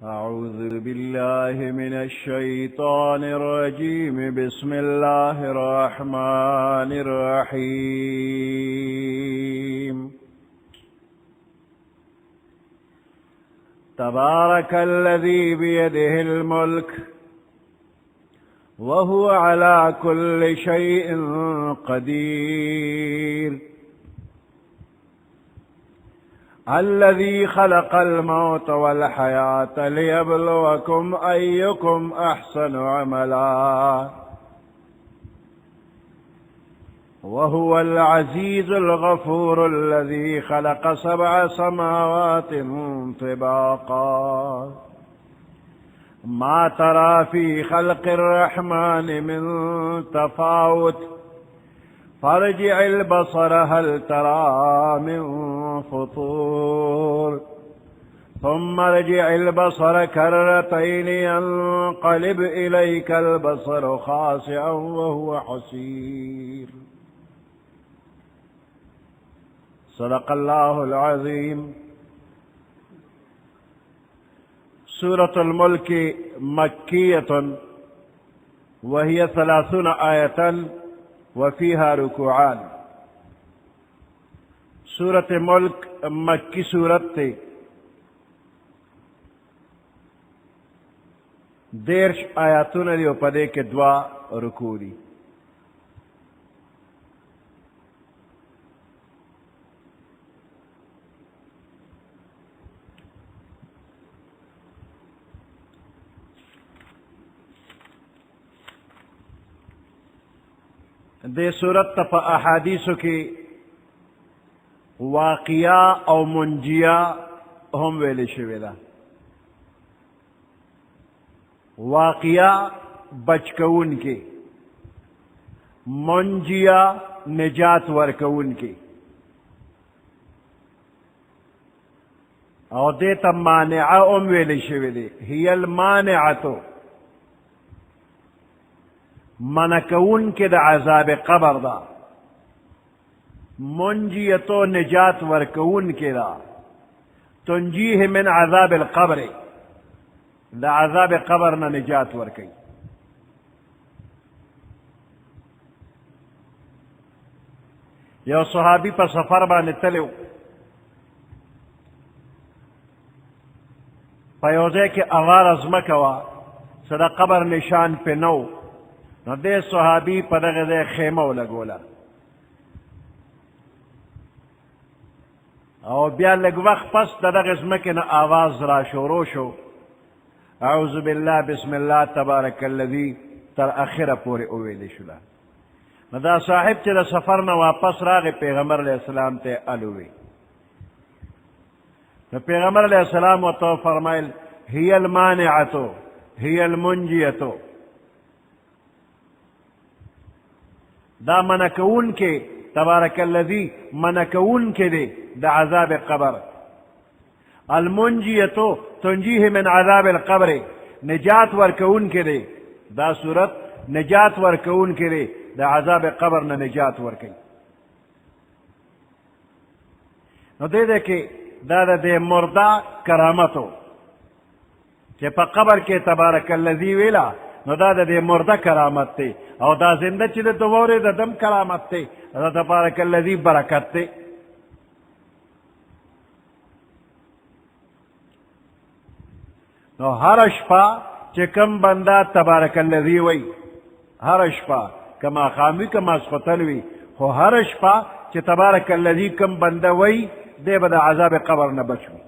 أعوذ بالله من الشيطان الرجيم. بسم الله الرحمن الرحيم. تبارك الذي بيده الملك وهو على كل شيء قدير. الذي خلق الموت والحياة ليبلوكم أيكم أحسن عملا وهو العزيز الغفور الذي خلق 7 سماوات طباقا ما ترى في خلق الرحمن من تفاوت فارجع البصر هل ترى من فطور ثم ارجع البصر كرتين ينقلب إليك البصر خاسئا وهو حسير. صدق الله العظيم. سورة الملك مكية وهي 30 آية وفيها ركوعان. سورة ملک مکی سورت تے 13 آیاتون دی و پدے کے 2 رکوع دی. دے صورت تا احادیثو کی واقعہ او منجیہ ہم ویلے شوی دا. واقعہ بچکون کی، منجیہ نجات ورکون کی، او دیتا مانعہ ام ویلے شوی دی. ہی المانعتو منکون کے دا عذاب قبر دا، منجیتو نجات ورکون کے دا، تنجیہ من عذاب القبر، دا عذاب قبر نا نجات ورکی. یو صحابی پا سفر بانے تلیو، پا یوزے کے اغار ازمکوا صدا قبر نشان پہ نو، نو دے صحابی پا دغه خیمه لگولا، او بیا لگ وقت پس دغه زمکه نه آواز را شروع شو، اعوذ باللہ بسم اللہ تبارک الذی تر اخره پوری اویلی شولا. نو دا صاحب چې د سفر نه واپس راغی پیغمبر علیہ السلام ته الوی. نو پیغمبر علیہ السلام ورته فرمایل هی المانعتو هی المنجیتو، دا منکون کے تبارک الذی منکون کے دے دا عذاب قبر، المنجیتو تنجیہ من عذاب القبر نجات ورکون کے دے، دا صورت نجات ورکون کے دے دا عذاب قبر نہ نجات ورکی. نو دے دے کہ دا دے مردہ کرامتو کہ پا قبر کے تبارک الذی ویلا، نو دا دے مردہ کرامت تے، او دا زندہ چی دے دوورے دا دم کرامت تے، دا تبارک الذی برکت تے. نو ہر شپا چی کم بندہ تبارک الذی وی، ہر شپا کما خامی کما سخطلوی، خو ہر شپا چی تبارک الذی کم بندہ وی دے بدا عذاب قبر نبچوی.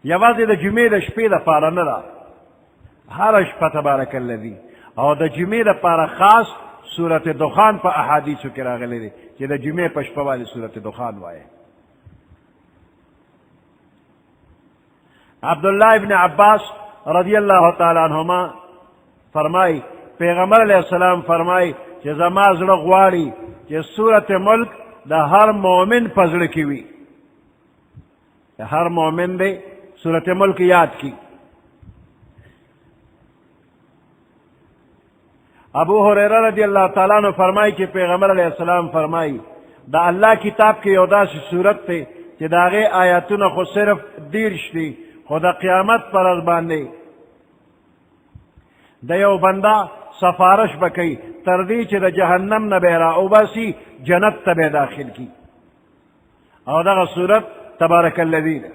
یوازی دا جمعی دا شپی دا پارا ندا، ہر شپا تبارک الذی، او دا جمعی دا پارا خاص سورت دخان پا احادیثو کی راغلے دی چی دا جمعی پا شپا والی سورت دخان وائے. عبداللہ ابن عباس رضی اللہ تعالیٰ عنہما فرمائی پیغمبر علیہ السلام فرمائی چی زماز رغواری چی سورت ملک دا ہر مومن پزڑ کیوی، ہر مومن دے سورت ملک یاد کی. ابو ہریرہ رضی اللہ تعالیٰ عنہ فرمائی کہ پیغمبر علیہ السلام فرمائی دا اللہ کتاب کی یودا سی صورت تے چې د هغې آیاتونه خو صرف 30 دي، خو د قیامت پر ورځ باندې د یو بنده سفارش به کوي تر دې چې د جهنم نه به یې را وباسي، جنت ته به یې داخل کي. او دغه صورت تبارک الذی ده.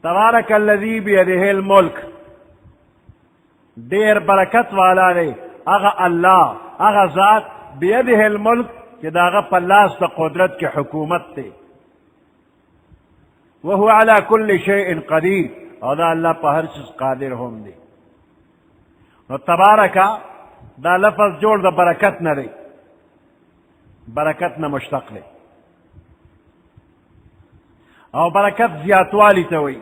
تبارک الذی بیده الملک، دیر برکت والا دی اغا اللہ، اغا ذات بیده الملک کہ داغا پلاس دا قدرت کی حکومت تے، وهو على كل شيء قدیر، اور دا اللہ پا ہر چیز قادر ہم دی. نو تبارکا دا لفظ جوڑ دا برکت نہ دی، برکت نہ مشتق دی، او برکت زیاتوالی توئی.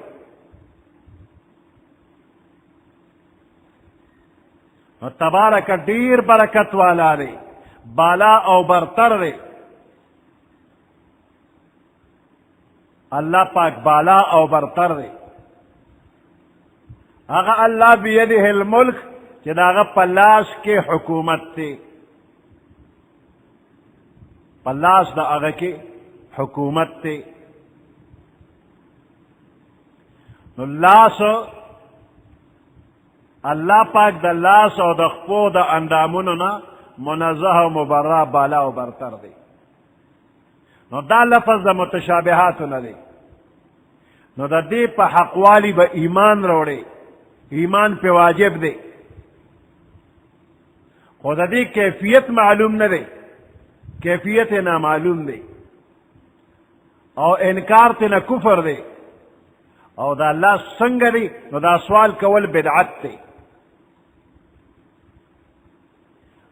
تبارک دیر برکت والا دے، بالا او برتر دے. اللہ پاک بالا او برتر دے. اگا اللہ بیدہ الملک کہ داغا پلاس کے حکومت تے، پلاس دا اگا کے حکومت تے. لاس اللہ پاک دا لاس او دا خپو دا انداموننا منزہ و مبرہ بالا و برتر دے. نو دا لفظ دا متشابہاتو ندے، نو دا دی پا حقوالی با ایمان روڑے، ایمان پہ واجب دے. خود دی کیفیت معلوم ندے، کیفیت نا معلوم دے، او انکار تے نا کفر دے. او دا اللہ سنگ دی، نو دا سوال کول بدعت دے.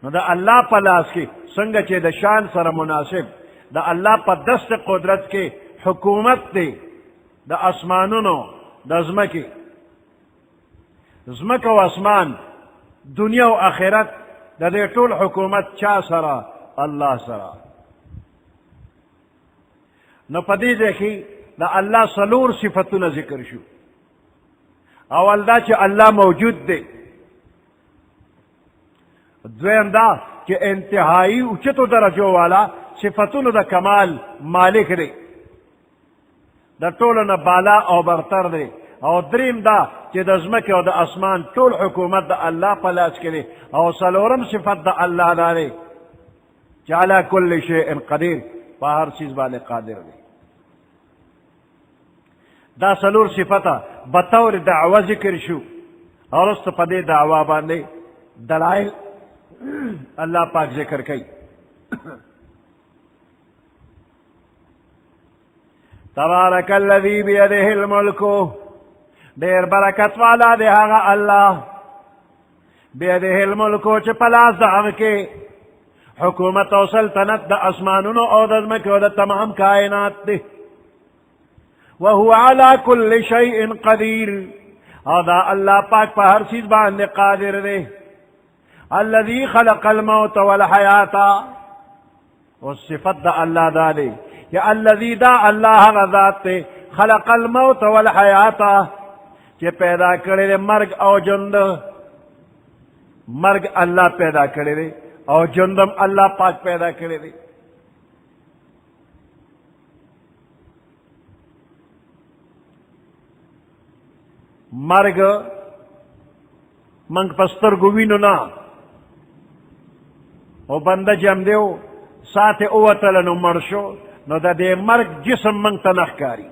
نو دا اللہ پا لاس کی سنگ چے دا شان سر مناسب دا اللہ پا دست قدرت کے حکومت دے، دا اسمانونو دا زمکی، زمک و اسمان، دنیا و آخرت، دا دے طول حکومت چا سرا؟ اللہ سرا. نو پا دی دیکھی دا اللہ سلور صفتنا ذکر شو. اول دا چے اللہ موجود دے، دویم دا کہ انتہائی اچتو درجو والا صفتونو دا کمال مالک دے، دا طولنا بالا او برتر دے. او دریم دا کہ دا زمک او دا اسمان طول حکومت دا اللہ پلاس کرے. او سلورم صفت دا اللہ دارے کہ علا کل شیء قدیر، پا ہر چیز والے قادر دے. دا سلور صفتا بطور دعوی ذکر شو، اور اس پا دے دعوی باندے دلائل اللہ پاک ذکر کئی. تبارک الذی بیدہ الملک، دیر برکت والا دے آغا اللہ، بیدہ الملک چھ پلاس دا آغا کے حکومت و سلطنت دا اسمانونو او دا زمکی و دا تمام کائنات دے. وهو على كل شيء قدیر، او دا اللہ پاک پا ہر چیز باندے قادر دے. الذي خلق الموت والحیات، والصفت دا اللہ دا دے کہ الذي دا اللہ غذات تے خلق الموت والحیات، کہ پیدا کرے دے مرگ او جند. مرگ اللہ پیدا کرے دے، او جندم اللہ پاک پیدا کرے دے. مرگ منگ پستر گوینو نا، او بندہ جم دیو ساتھ اوتلنو مرشو، نو دا دے مرگ جسم منگ تنخ کاری.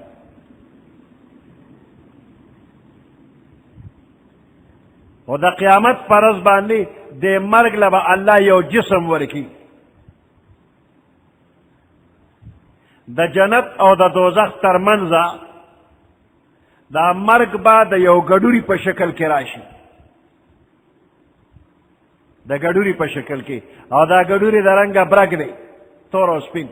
او دا قیامت پرز باندی دے مرگ لبا اللہ یو جسم ورکی. دا جنت او دا دوزخ تر منزا دا مرگ با دا یو گڑوری پا شکل کی راشی، دا گڑوری پا شکل کی، او دا گڑوری دا رنگا برگ دے تور و سپین.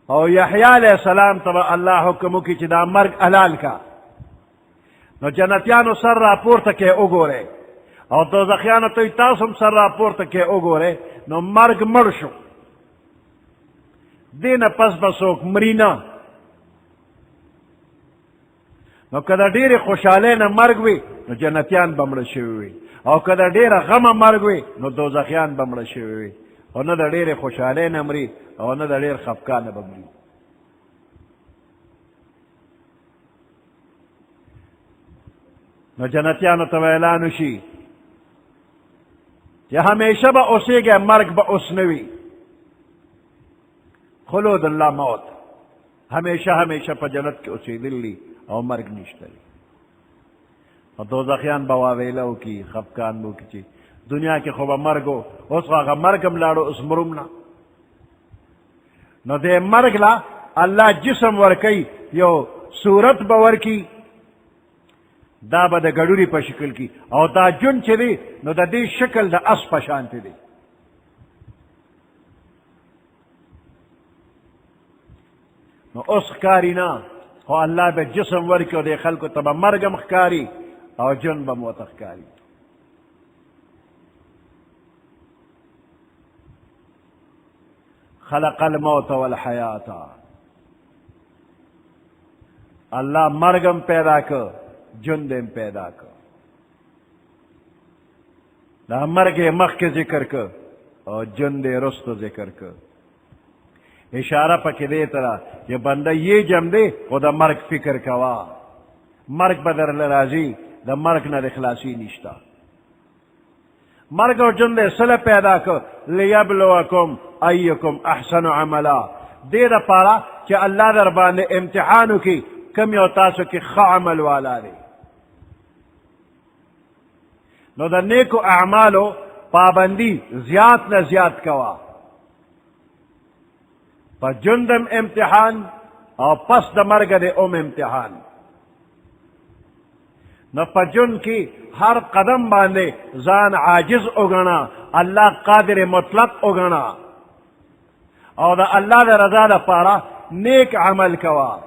او یحییٰ علیہ السلام تبا اللہ حکمو کی چی دا مرگ حلال کا. نو جنتیانو سر را پورتا کے اگو رے، او دوزخیانو توی تاسم سر را پورتا کے اگو رے. نو مرگ مرشو دین پس بسوک مرینا. نو کدا دیر خوشحالے نا مرگ وی، نو جنتیان بمڑ شوی وی. او که د ډېره غمه مرګ وي نو دوزخیان به مړه شوي وي او نه د ډېرې خوشحالۍ نه مري او نه د ډېر خفګانه به مري. نو جنتیانو ته اعلان وشي چې همیشه به اوسېږئ، مرګ به اوس نه وي. خلود الله موت، همیشه همیشه په جنت کې اوسېدلی او مرګ نشته دی. او دوزخیان به واویله وکړي، خفګان به وکړي چې دنیا کې خو به مرګ و، اوس خو هغه مرګ هم لاړو، اوس مرم نه. نو دې مرګ له الله جسم ورکوي، یو صورت به ورکي، دا به د ګډوري په شکل کې، او دا جون چې دی نو د دې شکل د اس په شانتې دی. نو اوس ښکاري نه، خو الله به جسم ورکي او د خلکو ته به مرګ هم ښکاري او جون به مو ته ښکاري. خلق الموت والحیات، الله مرګم پیدا که، جون دیم پیدا که. دا مرګ مخکې ذکر که او جون دی رستو ذکر که. اشاره پکې دی ته چې بنده یې جم دی خو د مرګ فکر کوا، مرګ به درله راځي، د مرګ نه د خلاصي نشته. مرګ او جون دی سله پیدا که لیبلوکم ایکم احسن عملا، دې دپاره چې الله در باندې امتحان وکړي کم یو تاسو کې ښه عمل والا دی. نو د نیکو اعمالو پابندی زیات نه زیات کوا، په جندم امتحان او پس د مرګ د امتحان. نو په جن کې هر قدم باندې ځان عاجز وګڼه، الله قادر مطلق وګڼه، او د الله د رضا لپاره نیک عمل کوا.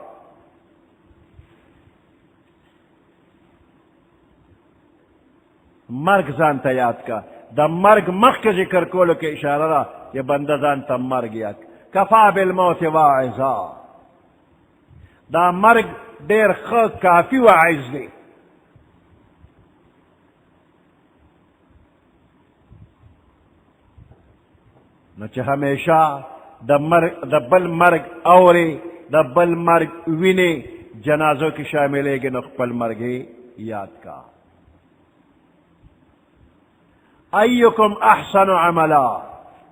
مرگ ځان ته یاد کا، د مرگ مخکې ذکر کولو کې اشاره ده چې بنده ځان ته مرگ یاد کفا بالموت واعظا، دا مرگ ډېر ښه کافي واعظ دی. نو چې همیشه د بل مرگ اوري، د بل مرگ ویني، جنازو کې شاملېږي، نو خپل مرګ یاد کا. ایکم احسن عملا،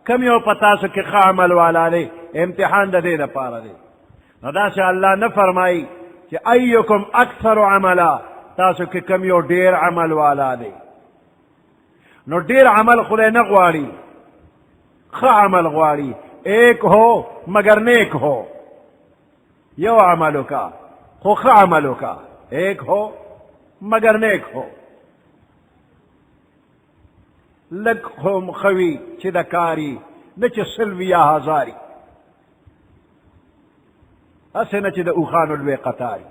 کم یو پتاسو کې ښه عمل والا دی، امتحان د دې لپاره دی. نو داسې الله نه فرمایي چې ایکم اکثر عملا، تاسو کې کم یو ډېر عمل والا دی. نو ډېر عمل خدای نه غواړي، ښه عمل غواړي. ایک ہو مگر نیک ہو، یو عملو کا خو ښه عملو کا، ایک ہو مگر نیک ہو. لږ خو مخوي چې د کاري، نه چې سل وي یا هزاري، هسې نه چې د اوښانو لوی قطاري.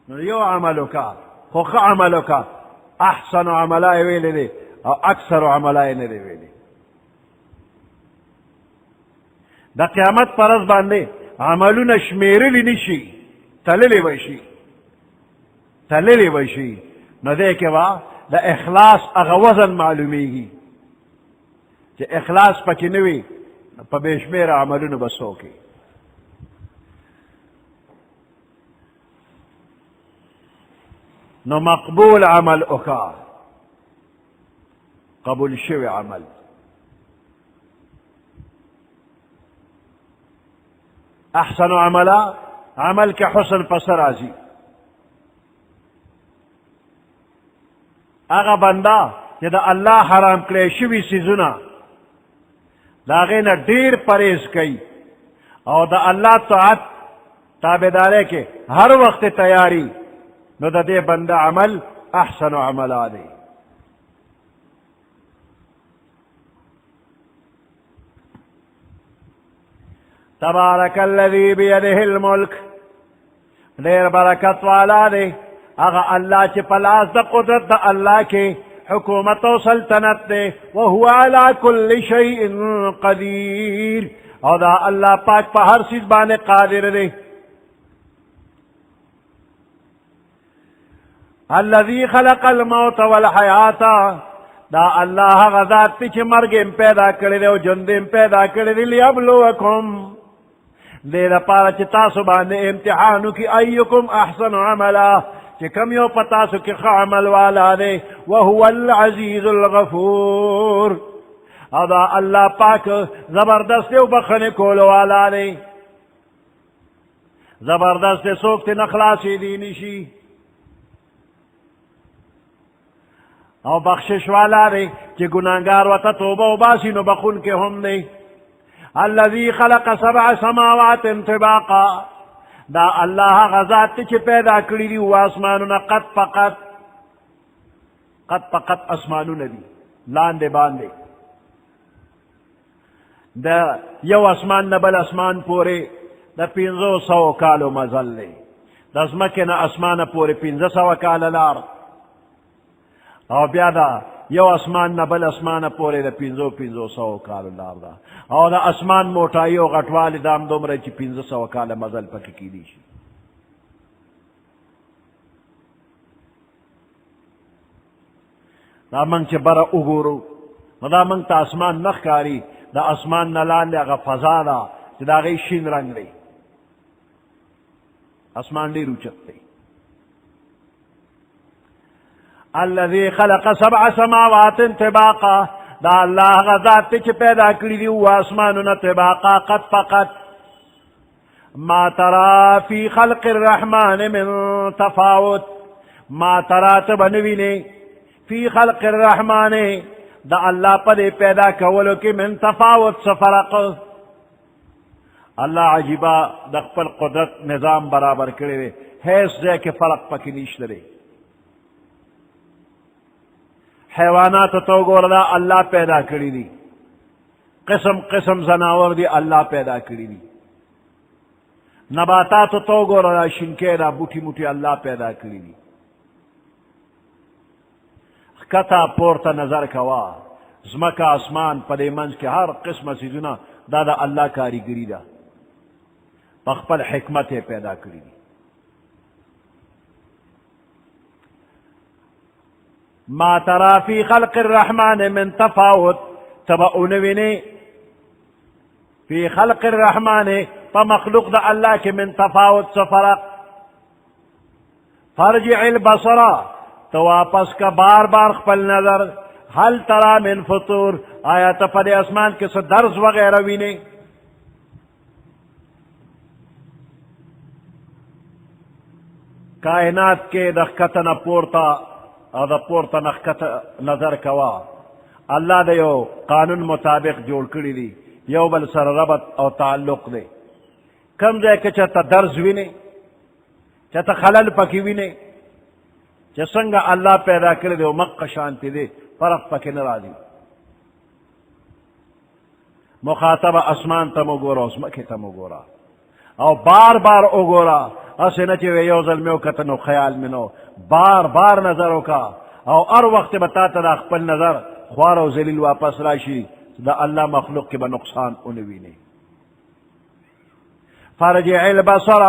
نو یو عمل وکړه خو ښه عمل وکړه. احسن عملا یې ویلی دی او اکثر عملا یې نه دی ویلی. د قیامت په ورځ باندې عملونه شمېرلی نه شي، تللی به شي، تللی به شي. نو دې کې به د اخلاص هغه وزن معلومیږي چې اخلاص پکې نه وي، په بې شمېره عملونه به څه وکړي. نو مقبول عمل وکړه، قبول شوی عمل. احسن عملا، عمل کې حسن پس راځي. هغه بنده چې د الله حرام کړی شوي څیزونه د هغې نه ډېر پرهیز کوي او د الله طاعت تابعدارۍ کې هر وخت تیاری، نو د دې بنده عمل احسن عملا دی. تبارک الذی بیده الملک، ډېر برکت والا دی هغه الله چې په لاس د قدرت د الله کې حکومت او سلطنت دی. وهو علی کل شیء قدیر، او دا الله پاک په هر چیز باندې قادر دی. الذي خلق الموت والحیات دا اللہ غذات تی چھ مرگم پیدا کردے و جندم پیدا کردے لیبلوکم دے دا پارا چھ تاسو باندے امتحانو کی ایکم احسن عملا چھ کم یو پتاسو کی خعمل والا دے وهو العزیز الغفور ادا اللہ پاک زبردست و بخنے کولو والا دے زبردست سوکت نخلاصی دینی شی او بخشش والا دے چی گناہگار و توبہ و باسی نو بخون کے ہم دے الذي خلق 7 سماوات طباقا دا اللہ غزات چی پیدا کری دی و آسمانونا قد پقت آسمانونا دی لاندے باندے دا یو آسمان نبل آسمان پورے دا 500 کالو مزل لے دا زمکن آسمان پورے 500 کال لار او بیا دا یو اسمان نبل اسمان پورے دا 500 کال لار دا او دا اسمان موٹائی و غٹوالی دام دومره چی 500 کال مزل پکی کی دیشی دا منگ چی برا اگورو دا منگ تا اسمان نخ کاری دا اسمان نلان لی اغا فضا دا چی دا غی شین رنگ لی اسمان لی روچت لی الذي خلق 7 سماوات طباقا دا اللہ غذات چھ پیدا کری دی و آسمانونا طباقا قد فقط ما ترى في خلق الرحمن من تفاوت ما ترى تبنوینے فی خلق الرحمن دا اللہ پدے پیدا کولو کی من تفاوت سفرق اللہ عجیبا دا خپل قدرت نظام برابر کرے حیث دے کے فرق پکی نیش لرے حیوانات تو گور دا اللہ پیدا کری دی قسم قسم زناور دی اللہ پیدا کری دی نباتات تو گور دا شنکے دا بوٹی موٹی اللہ پیدا کری دی کتا پورتا نظر کوا زمکا آسمان پدے منز کے ہر قسم سیزونا دا دا اللہ کاریگری دا پخپل حکمت پیدا کری دی ما ترى في خلق الرحمن من تفاوت تبعونوینی في خلق الرحمن فمخلوق دا اللہ کے من تفاوت سفرق فرجع البصر تو واپس کا بار بار خپل نظر هل ترى من فطور آیا تپدے اسمان کے درز وغیرہ وینے کائنات کے دخکتنا پورتا او دا پورتا نخکت نظر کوا اللہ دا یو قانون مطابق جوڑ کری دی یو بل سر ربط او تعلق دے کم دے کہ چاہتا درز وینے چاہتا خلل پکی وینے چاہ سنگا اللہ پیدا کری دے و مقا شانتی دے فرق پکی نرازی مخاطب اسمان تمو گورا اسمکی تمو گورا او بار بار او گورا اسے نچے یو ظلمیو کتنو خیال منو بار بار نظروں کا او ار وقت بتاتا دا خپل نظر خوار و ذلیل واپس راشی دا اللہ مخلوق کے با نقصان انوینے فرجع البصر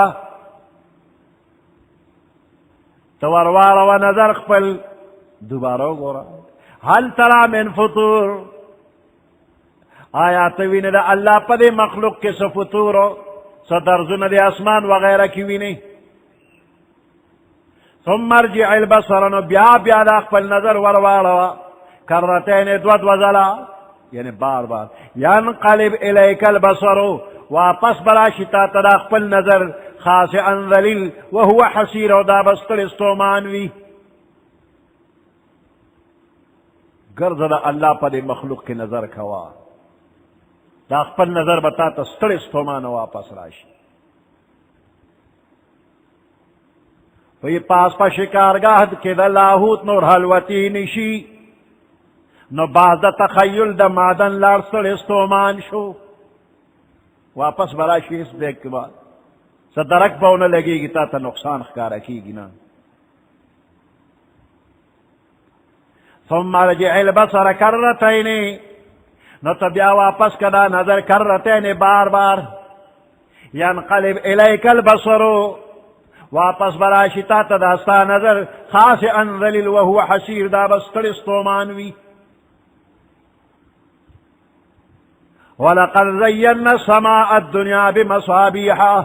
توروار و نظر خپل دوبارو گورا هل ترى من فطور آیات وینے دا اللہ پا دے مخلوق کے سفطورو سدرزن دے اسمان وغیرہ کی وینے ثم ارجع البصر نو بیا بیا دا خپل نظر وروالا کرتین دود وزلا یعنی بار بار ینقلب الیک البصر واپس براشی تا تدا خپل نظر خاسعا ذلیل وهو حسیر و دا بستر استومانوی گرز دا اللہ پا دے مخلوق کی نظر کوا دا خپل نظر بتا تا ستر استومان واپس راشی وی پاس پا شکارگاہ کے دا لاہوت نور حلوتی نشی نو باز دا تخیل دا معدن لارسل استومان شو واپس براشی اس دیکھ کے بعد صدرک باونا لگے گی تا نقصان خکارا کی گی نا ثم رجع البصر کرتین نو تبیا واپس کدا نظر کرتین بار بار ینقلب الیک البصر واپس براشی تا تا داستا نظر خاسئا ذلیل وهو حسیر دا بستر استومانوی ولقد زینا السماء الدنیا بمصابیحا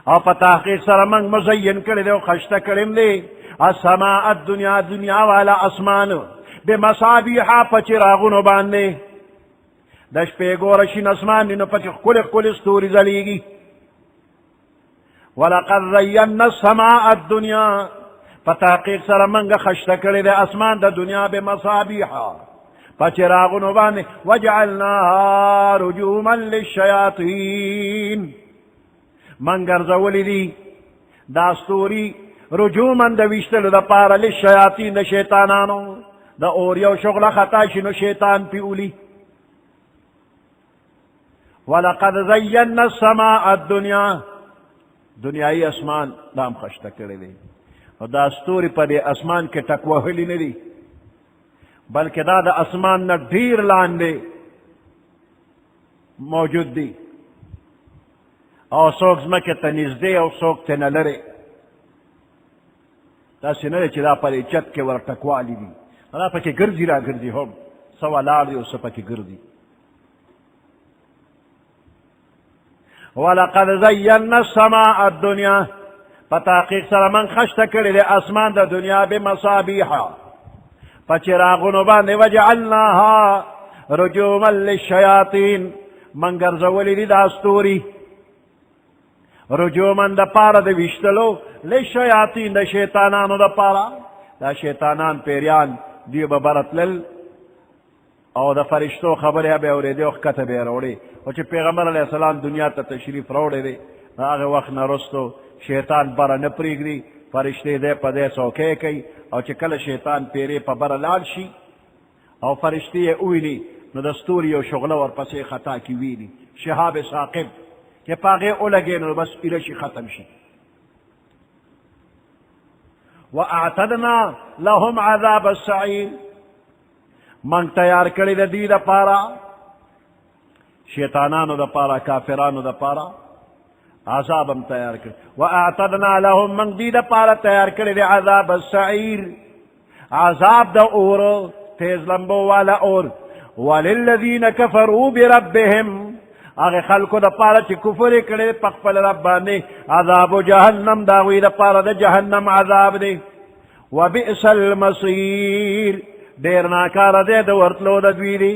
او پا تحقیق سر منگ مزین کردے و خشتا کردم دے السماء الدنیا دنیا والا اسمان بمصابیحا پا چراغونو باندے دش پہ گورشین اسمان دینو پا کل کل استوری زلیگی ولقد زینا السماء الدنیا پا تحقیق سر منگ خشتا کردے اسمان دا دنیا بمصابیحا پا چراغونو باندے وجعلناها رجوما للشیاطین منگر زولی دی داستوری رجومن دا وشتلو دا پارا للشیاطین دا شیطانانو دا اوریو شغل خطاشنو شیطان پی اولی ولقد زینا السماء الدنیا دنیای اسمان دام خشتا کردے و داستوری پا دے اسمان کے تکوہلی ندی بلکہ دا اسمان نا ڈھیر لاندے موجود دی او سوک زمکه تا نزده او سوک تا نلره تاسی نره چی دا پلی چت که ور تکوالی دی دا پا که گردی را گردی هم سوا لار دی و سپا که گردی ولقد زینا السماء الدنیا پا تحقیق سر من خشتا کرده اسمان دا دنیا بمصابیحا پا چراغونو بانده وجعلناها رجوما للشیاطین منگر زولی دی داستوری رجومن دا پارا دا وشتلو لشیاطین دا شیطانانو دا پارا دا شیطانان پیریان دیو ببرت لل او دا فرشتو خبری بے اوری دیو خکت بے روڑی او چی پیغمبر علیہ السلام دنیا تا تشریف روڑی دی آغی وقت نرستو شیطان برا نپریگ دی فرشتی دے پا دے سوکے کئی او چی کل شیطان پیری پا برا لال شی او فرشتی اوینی نو دستوری و شغلو اور پسی خطا کی وینی شہاب ثاقب کہ پاگے اولگے نو بس الاشی ختم شی وَأَعْتَدْنَا لَهُمْ عَذَابَ السَّعِيرِ منگ تیار کری دا دی دا پارا شیطانانو دا پارا کافرانو دا پارا عذابم تیار کری وَأَعْتَدْنَا لَهُمْ منگ دی دا پارا تیار کری دا عذاب السَّعِيرِ عذاب دا اور تیز لمبو والا اور وَلِلَّذِينَ كَفَرُوا بِرَبِّهِمْ آگے خلقو دا پارا چی کفر کرے پقبل ربانے عذاب جہنم داوی دا پارا دا جہنم عذاب دے وبئس المصیر دیر ناکارا دے دا ورطلو دا دوی دی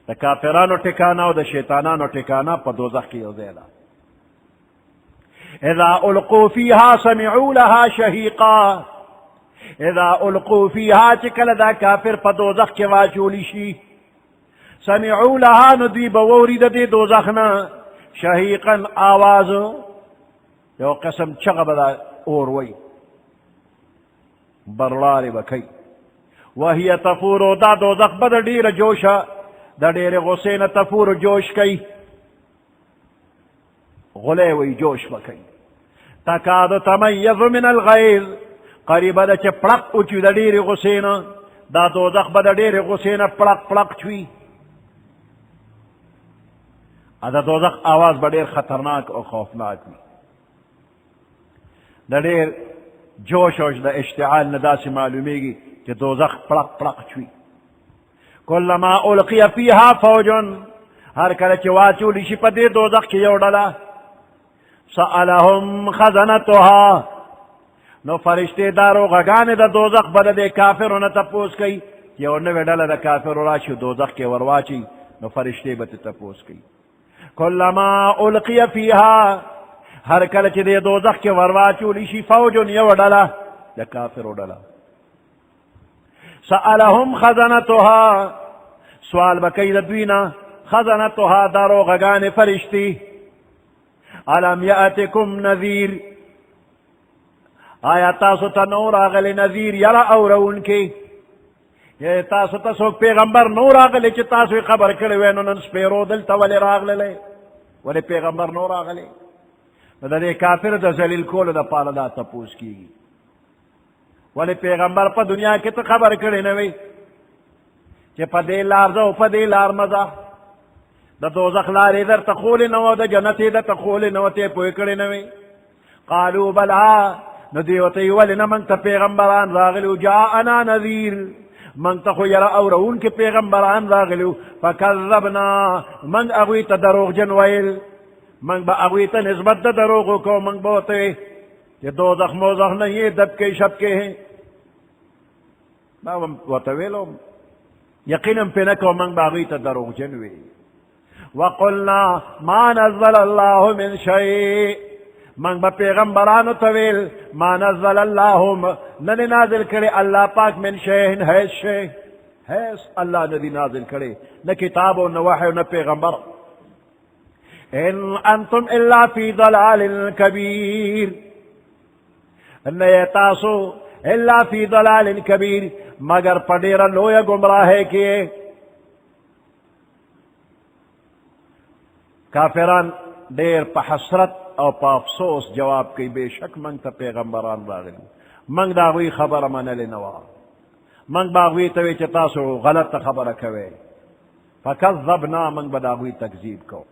دا کافرانو ٹکانا و دا شیطانانو ٹکانا پا دوزخ کی زیدہ اذا القو فیہا سمعو لها شہیقا اذا القو فیہا چکل دا کافر پا دوزخ کی واجولی شی سمعو لها ندوی بووری دا دی دوزخنا شہیقا آواز یو قسم چغب دا اوروی برلاری بکی وہی تفورو دا دوزخ بدا دیر جوشا دا دیر غسین تفور جوش کئی غلیوی جوش بکی تکاد تمیز من الغیظ قریب دا چه پلق اچو دا دیر غسین دا دوزخ بدا دیر غسین پلق پلق چوی دا دوزخ آواز بڑیر خطرناک اور خوفناک بھی دا دیر جوش وش دا اشتعال ندا سے معلومی گی کہ دوزخ پلق پلق چوی کلما القی فیہا فوجن ہر کلچ واچو لیشی پا دے دوزخ کی یو ڈالا سألہم خزنتوها نو فرشتے دارو غگانے دا دوزخ بدا دے کافرون تپوس کئی یو نوے ڈالا دا کافر راشو دوزخ کے ورواچی نو فرشتے بتا تپوس کئی کلما القی فیہا ہر کلچ دے دوزخ کے ورواچو لیشی فوجن یو ڈالا دا کافر ڈالا سألہم خزنتوها سوال بکی دوینا خزنتوها دارو غگان فرشتی علم یأتکم نذیر آیا تاسو تا نور آغل نذیر یرا اورون کی یا تاسو تا سوک پیغمبر نور آغلی چی تاسوی خبر کروینو ننس پیرو دلتا ولی راغل لے ولی پیغمبر نور آغلی دا دے کافر دا زلیل کول دا پالا دا تپوس کیگی ولی پیغمبر پا دنیا کی تو خبر کرے نوی چی پا دے لار زو پا دے لار مزا د دوزخ لارې درته ښولې نه وه د جنت یې درته ښولې نه وه ته یې پوه کړې نه وې قالوا بلا نو دوی ورته ویې ولې نه موږ ته پیغمبران راغلي جاءنا نذیر موږ ته خو یره اورونکي پیغمبران راغلي وو فکذبنا موږ هغوی ته دروغجن ویل موږ به هغوی ته نسبت د دروغ وکړو موږ به ورته چې دوزخ موزخ نه یې دب کې شب کې دا ورته ویلو یقینا پې نه کوو موږ به هغوی ته دروغجن وي وقلنا ما نزل الله من شيء من با پیغمبرانو تویل ما نزل الله ندی نازل کرے اللہ پاک من شیئن حیث شیئ حیث اللہ ندی نازل کرے نہ کتاب و نہ وحی و نہ پیغمبر ان انتم الا فی ضلال کبیر نہ تاسو الا فی ضلال کبیر مگر پڑیر لویا گمراہ کیے کافران دیر پا حسرت او پا افسوس جواب کی بے شک منگ تا پیغمبران راغلی منگ داغوی خبر منلی نوا منگ باغوی توی چتاسو غلط خبر کوئے فکذبنا منگ بداغوی تکذیب کو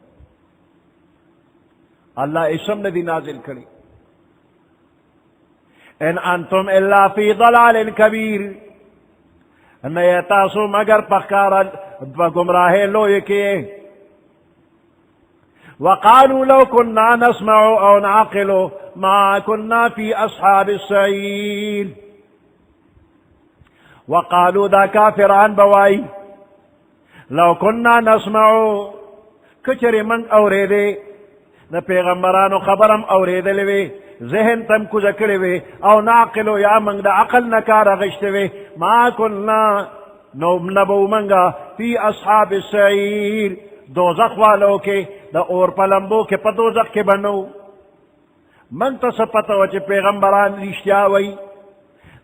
اللہ اسم ندی نازل کری ان انتم الا فی ضلال کبیر نیتاسو مگر پخکارا گمراہ لوی کیے وقالوا لو كنا نسمع او نعقل ما كنا في اصحاب السعير وقالوا دا كافران بواي لو كنا نسمع کچر من اوریدے دا پیغمبرانو خبرم اوریدے لوی ذہن تم کو ذکرے وی او نعقل یا من دا عقل نکار غشتے وی ما كنا نبو منگا في اصحاب السعير دوزخ والوں کے دا اور پلمبو کے پا دوزخ کے بنو من تا سپتا وچے پیغمبران رشتیا وی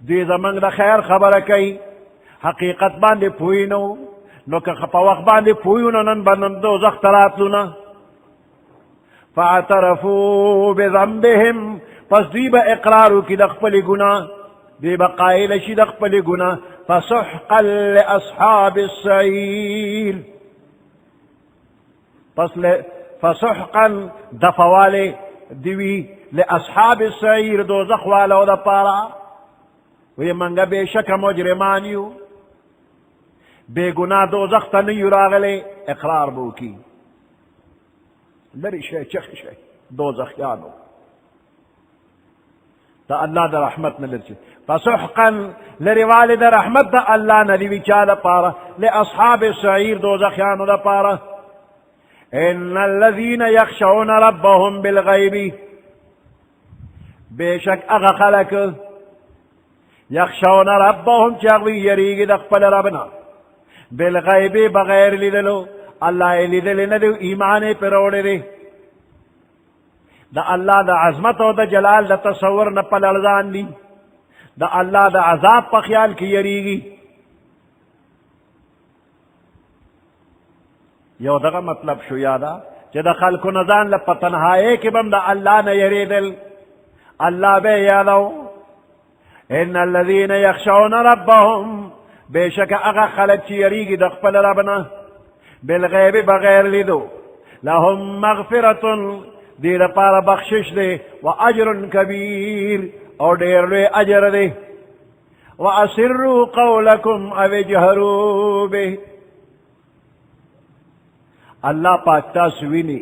دوی زمان دا خیر خبر کئی حقیقت باندے پوئینو نو که پا وقت باندے پوئینو نن بنن دوزخ تراتلونا فاعترفو بذنبهم پس دوی با اقرارو کی دخ پلی گنا دوی با قائل شی دخ پلی گنا فسحقا لأصحاب السعیر فسحقا دفوالے دیوی لأصحاب السعیر دوزخ والا دا پارا وی منگا بے شک مجرمانیو بے گناہ دوزخ تا نیو راغلے اقرار بو کی لری شے چخ شے دوزخ یانو تا اللہ دا رحمت نلرچے فسحقا لری والد رحمت دا اللہ ندیوی چالا پارا لأصحاب السعیر دوزخ یانو دا پارا ان الذين يخشون ربهم بالغيب بشك اغا خلق يخشون ربهم چاوی یریگ دخپل ربنا بالغیب بغیر لیدلو اللہ لیدل ندو ایمان پر اوڑے دے دا اللہ دا عظمت و دا جلال دا تصور نپل ارزان دی دا اللہ دا عذاب پا خیال کی یریگی یو دغه مطلب شو یادا چې د خلکو نزان لپا تنهایه کې بم دا اللہ نه یریدل اللہ بے یادو ان الذین یخشون ربهم بے شک اغا خلق چی یریگی د خپل ربنا بالغیب بغیر لیدو لهم مغفرت دی لپاره بخشش دے و اجر کبیر او ډیر لوی اجر دے واسروا قولکم او اجهروا به اللہ پاک تاسو ویني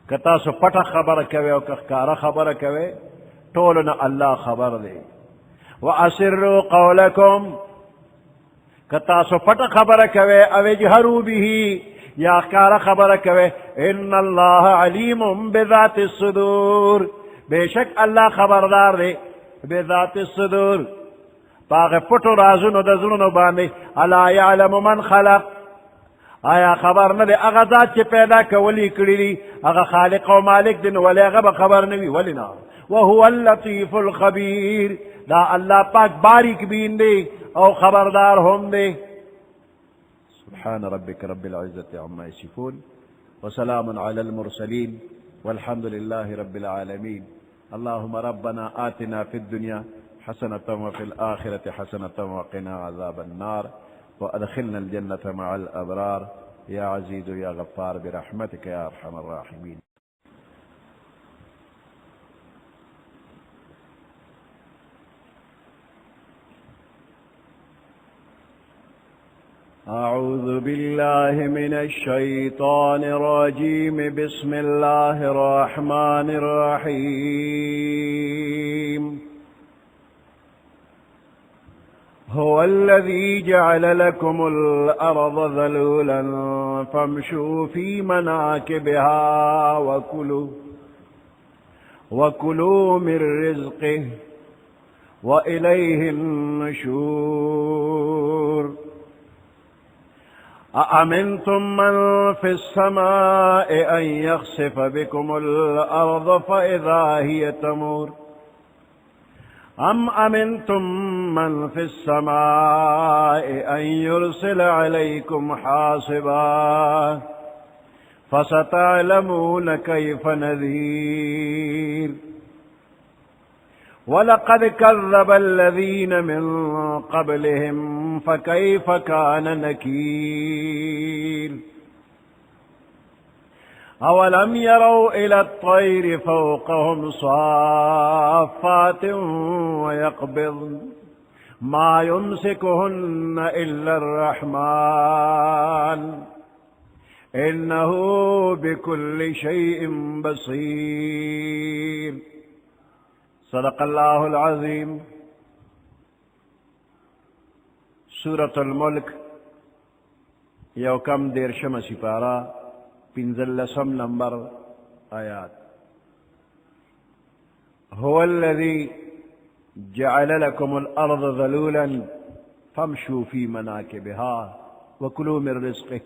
که تاسو پټه خبره کوي او که ښکاره خبره کوي ټولو نه الله خبر دی واسروا قولکم که تاسو پټه خبره کوي او اجهروا به یا ښکاره خبره کوي ان الله علیم بذات الصدور بے شک اللہ خبردار دے بذات الصدور پاغ پټو رازونو د زړونو باندې الا یعلم من خلق آیا خبر نه دی هغه ذات چې پیدا کولی کړی دی هغه خالق او مالک دی نو ولی هغه به خبر نه وي ولی نه وهو اللطیف الخبیر دا الله پاک باریک بین دی او خبردار هم دی سبحان ربك رب العزة عما يصفون وسلام على المرسلين والحمد لله رب العالمين اللهم ربنا آتنا في الدنيا حسنة وفي الآخرة حسنة وقنا عذاب النار وأدخلنا الجنة مع الأبرار یا عزیز یا غفار برحمتک یا ارحم الراحمین. أعوذ بالله من الشيطان الرجيم. بسم الله الرحمن الرحيم. هو الذي جعل لكم الأرض ذلولا فامشوا في مناكبها وكلوا من رزقه وإليه النشور. أأمنتم من في السماء أن يخسف بكم الأرض فإذا هي تمور أم أمنتم من في السماء أن يرسل عليكم حاصبا فستعلمون كيف نذير. ولقد كذب الذين من قبلهم فكيف كان نكير. أولم يروا إلى الطير فوقهم صافات ويقبضن ما يمسكهن إلا الرحمن إنه بكل شيء بصير. صدق الله العظيم. سورة الملك یوکم دیرشم سپارہ پنزلسم نمبر آیات. هو الذي جعل لكم الأرض ذلولا فامشوا في مناكبها وكلوا من رزقه.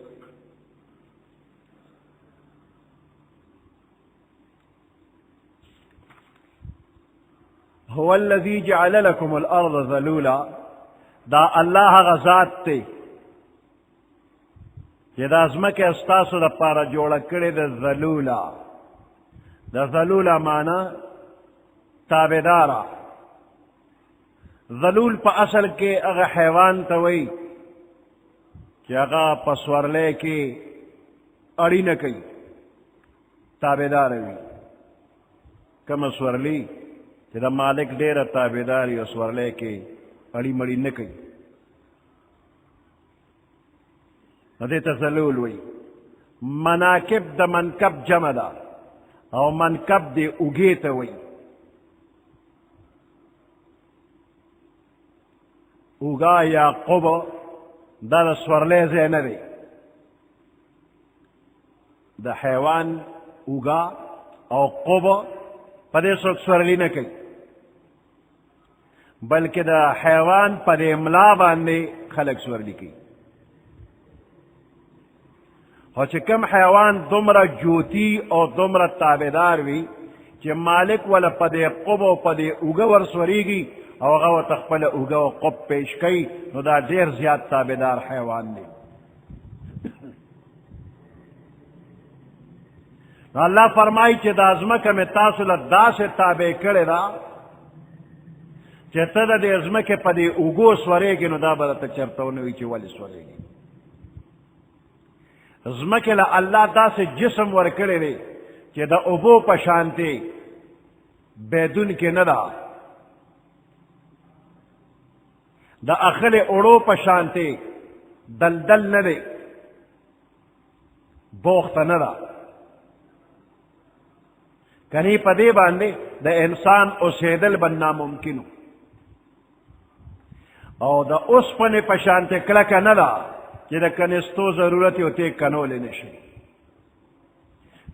هو الذي جعل لكم الأرض ذلولا، دا الله غزات تے چې دا ځمکه استاسو د پاره جوړه کړې ده ذلولا. د ذلولا معنی تابعدارا. ذلول په اصل کې هغه حیوان ته وایي چې هغه په سورلی کې اړی نه کوي، تابعدار وي. کومه سورلی چې د مالک ډېره تابعدار وي او سورلی کې اړی مړی نه کوي، نو دې ته ذلول وایي. مناکب د منکب جمع ده او منکب دې اوږې ته وایي. اوږه یا قبه دا د سورلی ځای نه دی. د حیوان اوږه او قبه په دې څوک سورلی نه کوي، بلکې د حیوان په دې ملا باندې خلک سورلی کوي. خو چې کوم حیوان دومره جوتی او دومره تابعدار وي چې مالک ولا په دې قب او په دې اوږه ورسورېږي او هغه ورته خپله اوږه او قب پیش کوي، نو دا ډېر زیات تابعدار حیوان دی. نو الله فرمایي چې دا ځمکه مې تاسو له داسې تابع کړې ده چې ته د دې ځمکې په دې اوږو سورېږي، نو دا به درته چېرته ونه وي چې ولې سورېږي. ځمکې له الله داسې جسم ورکړی دی چې د اوبو په شانتې بیدون کې نه ده، د اخلې اوړو په شانتې دلدل نه دی، بوخته نه ده. کنی په دې باندې د انسان اوسېدل به ناممکن او د اوسپنې په شانتې کلکه نه ده چې د کنستو ضرورت یې ورته کنولی نه شي.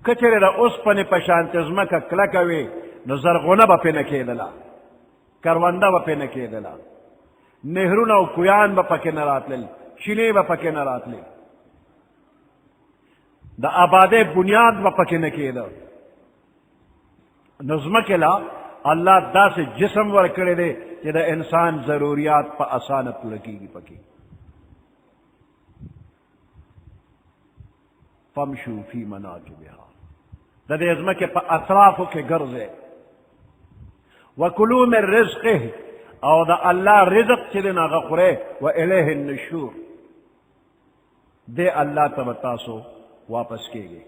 که چېرې د اوسپنې په شانتې ځمکه کلکه وي نو زرغونه به پرې نه کېدله، کرونده به پرې نه کېدله، نهرونه او کویان به پکې نه راتلل، شینې به پکې نه راتلې، د آبادۍ بنیاد به پکې نه کېده. نو ځمکې له الله داسې جسم ورکړی دی چې د انسان ضروریات په اسانه پوره کېږي پکې. فامشوا فی مناکبها، د دې ځمکې په اطرافو کې ګرځئ. وکلوا من رزقه، او د الله رزق چې دی نو هغه خورئ. و الیه النشور، دے اللہ تب تاسو واپس کیگی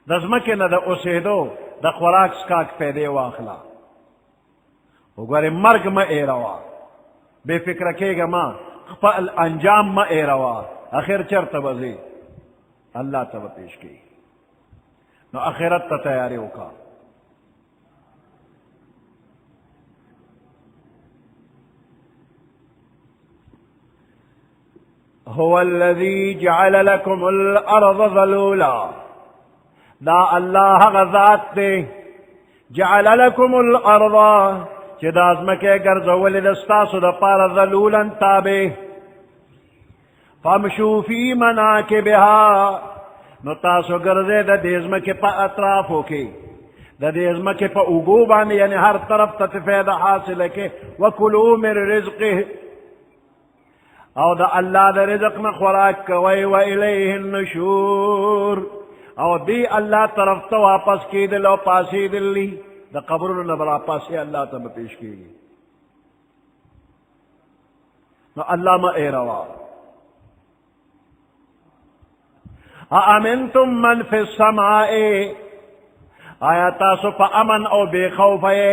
دزمکی نا دا اسیدو دا خوراک سکاک پیدے واخلا وگواری مرگ ما ایروا بے فکر کیگا ما خپل انجام ما ایروا اخیر چر تبزی اللہ تب پیش کی نو اخیرت تا تیاری ہوکا هو الذي جعل لكم الارض ذلولا دا اللہ غذات دے جعل لكم الارض چی دازمکے گرزولی دستاسو دا پار ذلولا تابے فامشو فی مناکبها نو تاسو گرزے دا دیزمکے پا اطرافو کی دا دیزمکے پا اگوبان یعنی ہر طرف تتفید حاصل کے وکلو من رزقه او دا اللہ دا رزق نخوراک کوئی و الیہ النشور او دی اللہ طرف تا واپس کی دل او پاسی دلی دا قبرون نبرا پاسی اللہ تا پیش کی نو اللہ ما ایروا اَأَمِنْتُمْ مَنْ فِي السَّمَاءِ آیا تاسو پا امن او بے خوف ہے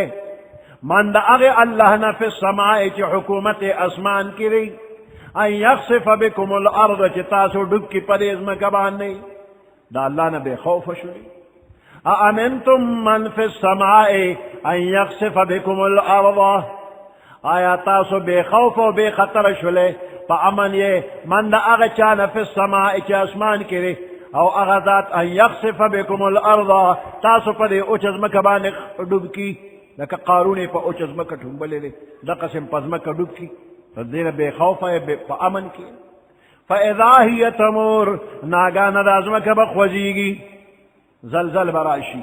من دا اغی اللہ نا فی السماء چی حکومت اسمان کی رئی ان یخصف بکم الارض چی تاسو ڈب کی پریز مکبان نہیں دا اللہ نا بے خوف شوئی اَأَمِنْتُمْ مَنْ فِي السَّمَاءِ ان یخصف بکم الارض آیا تاسو بے خوف و بے خطر شلے پا امن یہ من دا اغا چانا فی السماء چی اسمان کی رئی او اغذات ان یخصف بکم الارض تاسو پا دے اوچز مکبان ڈب کی لکا قارونے پا اوچز مکا ٹھنبلے لے دا قسم پز مکا ڈب کی دیر بے خوف ہے پا امن کی فَإِذَا هِيَ تَمُورُ ناگانا دازمکا بخوزیگی زلزل براشی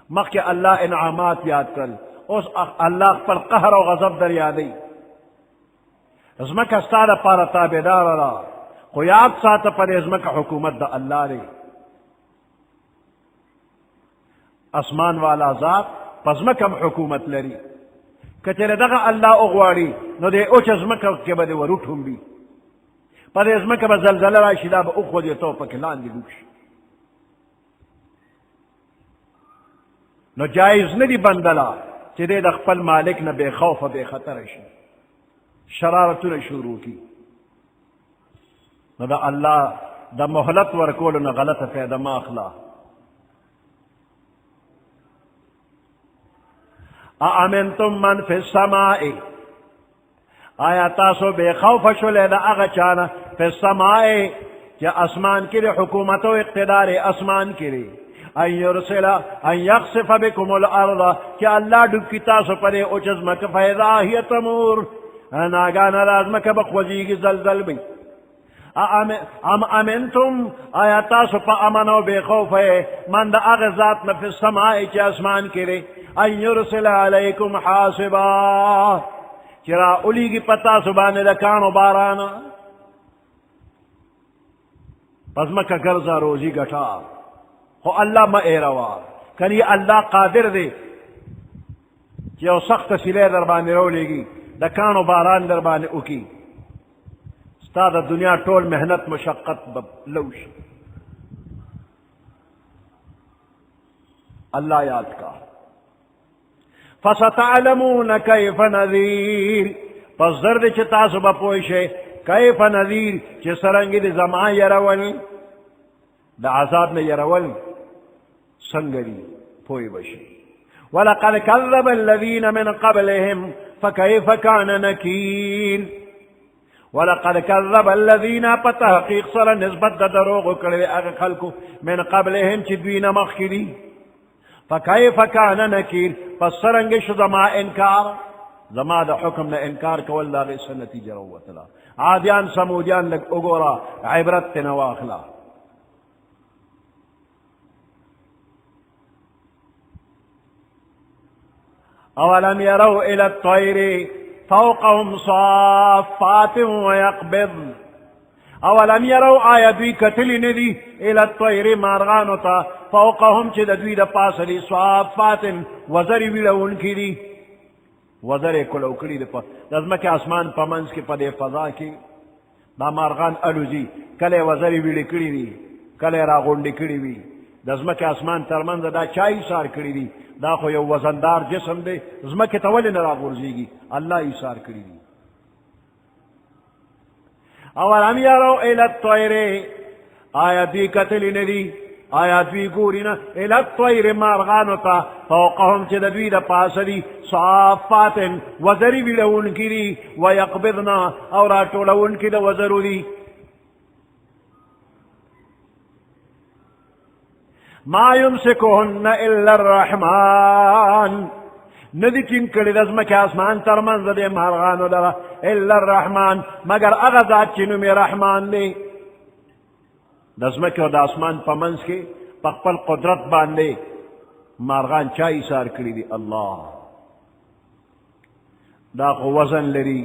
مخی اللہ انعامات یاد کر اس اللہ پر قہر و غضب در یادی ازمکا استاد پارا تابدار را خو یاد سات پر ازمکا حکومت دا اللہ رے اسمان والا ذات پزمکم حکومت لری کچھلے دغا اللہ اغواری نو دے اوچ ازمکا کے بدے وروٹھم بھی پر ازمکا با زلزل راشی دا با اخو دے تو پکلان دی لوش نو جائز ندی بندلا چی دے دا خپل مالک نا بے خوف بے خطر شی شرارتو نا شروع کی نو دا اللہ دا محلت ورکولو نا غلط فیدہ ما اخلا اَأَمِنْتُمْ مَنْ فِي السَّمَاءِ آیا تاسو بے خوف شلے دا اغا چانا فی السماء یا اسمان کی حکومت و اقتدار اسمان کی ان یرسلا ان یخصف بکم الارض کیا اللہ ڈب کی تاسو پرے اچزمک فیضا ہی تمور ناگانا لازمک بخوزیگی زلزل بھی ام امنتم آیا تاسو پا امن و بے خوف ہے من دا اغزات فی السماء چی اسمان کی ان یرسل علیکم حاسبا چرا اولی کی پتا سبان لکانو بارانا پس مکہ گرزا روزی گٹا خو اللہ ما ایروا کنی اللہ قادر دے چیو سخت سلے دربانی رو لے گی لکانو باران دربانی اکی ستا دا دنیا ٹول محنت مشقت لوش اللہ یاد کا فَسَتَعْلَمُونَ كَيْفَ نَذِيرٌ پس درد چی تاسو با پوشے کیف نذیر چی سرنگی دی زمان یرول دا عذاب نے یرول سنگری پوئی بشی وَلَقَدْ كَذَّبَ الَّذِينَ مِنْ قَبْلِهِمْ فَكَيْفَ كَانَ نَكِيرٌ وَلَقَدْ كَذَّبَ الَّذِينَ پتحقیق سر نسبت دا دروغ کرے اگر خلقو من قبلهم چی دوین مخیری فَكَيْفَ كَانَ نَكِيرٌ پس سرنگی شو زما انکار زما دا حکم نا انکار کول لاغی سنتی جروت لا عادیان سمودیان لگ اگورا عبرت نواخلا اولم يروا الى الطير فوقهم صافات ويقبض اولم يروا آیا دوی کتلی ندی الى الطير مارغانو تا فوقهم چی دا دوی دا پاسلی صافات وزری ویلون کی دی وزر کلو کری دی پا لازمہ کہ آسمان پا منز کی پا دے فضا کی دا مارغان الوزی کله وزری ویلی کړي دي کله راغونډې کړي وي د ځمکې اسمان ترمنځ دا چا ایثار کړي دي دا خو یو وزندار جسم دی ځمکې ته ولې نه راغورځېږي الله ایثار کړي دي اولم یروا الی الطیر آیا دوی کتلی نه دي آیا دوی ګوري نه الی الطیر مارغانو ته فوقهم چې د دوی د پاسه دي صافات وزري ویلونکي دي ویقبضن او راټولونکي د وزرو دي ما يمسكهن الا الرحمن ندی چین کړي د ځمکې اسمان ترمنځ د مارغانو لره الا الرحمن مگر هغه ذات چې نوم یې رحمان دی د ځمکې او د اسمان په منځ کې په خپل قدرت باندې مارغان چا ایثار کړي دي الله دا خو وزن لري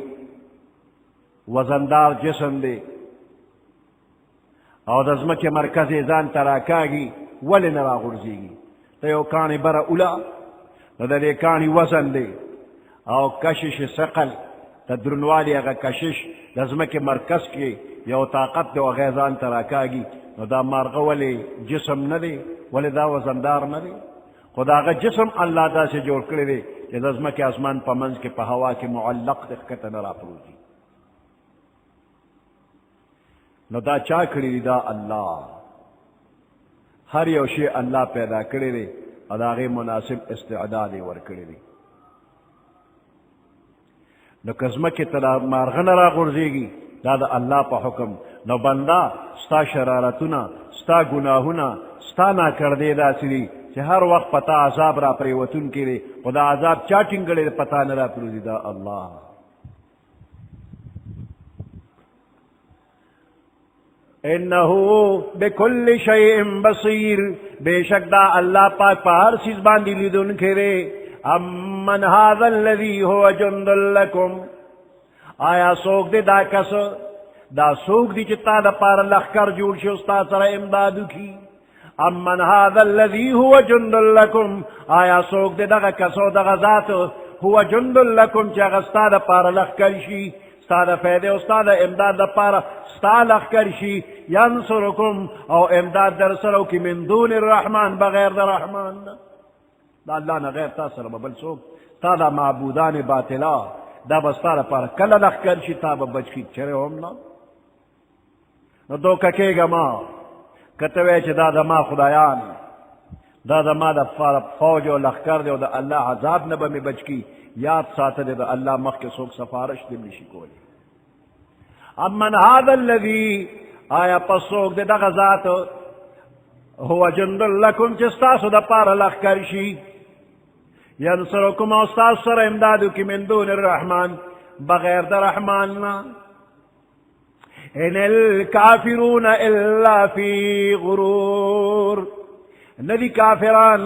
وزندار جسم دی او د ځمکې مرکز یې ځان ته راکاږي ولې نه راغورځېږي ته یو کاڼې بره اوله نو د دې کاڼي وزن دی او کشش ثقل د درنوالي هغه کشش د ځمکې مرکز کې یو طاقت دی او هغه ځان ته راکاږي نو دا مارغه ولې جسم نه دی ولې دا وزندار نه دی خو د هغه جسم الله داسې جوړ کړی دی چې د ځمکې اسمان په منځ کې په هوا کې معلق دی ښکته نه راپروځي نو دا چا کړي دي دا الله هر یو شی الله پیدا کړی دی او د هغې مناسب استعداد یې ورکړی دی نو که ځمکې ته دا مارغه نه راغورځېږي دا د الله په حکم نو بنده ستا شرارتونه ستا ګناهونه ستا ناکردې داسې دي چې هر وخت په تا عذاب را پرېوتونکی دی خو دا عذاب چا ټینګړی دی په تا نه را پرېوځي دا الله انه بكل شيء بصير بشک دا اللہ پاک پا ہر چیز باندې لیدونکی دی امن هذا الذي هو جند لكم آیا څوک دی دا کس دا څوک دی چې تا د پاره لښکر جوړ شي او ستا سره امداد وکړي امن هذا الذي هو جند لكم آیا څوک دی دغه کس او دغه ذات هو جند لكم چې هغه ستا د پاره لښکر شي ستا د فایدې او ستا د امداد دپاره ستا لښکر شي ینصرکم او امداد در سره وکړي من دون الرحمن بغیر د رحمان نه دا الله نه غیر تا سره به بل څوک تا دا معبودان باطله دا به ستا دپاره کله لښکر شي تا به بچ کړي چېرې هم نه نو دوکه کېږه ما که ته وایې چې دا زما خدایان دا زما د فوج او لښکر دی او د الله عذاب نه به مې بچ کړي یاد ساته دی د الله مخکې څوک سفارش دې نشي کولی امن هذا الذي آیا پس څوک دی دغه ذات هو جند لکم چې ستاسو دپاره لښکر شي ینصرکم او ستاسو سره امداد وکړي من دون الرحمن بغیر د رحمان نه ان الکافرون الا فی غرور ندی کافران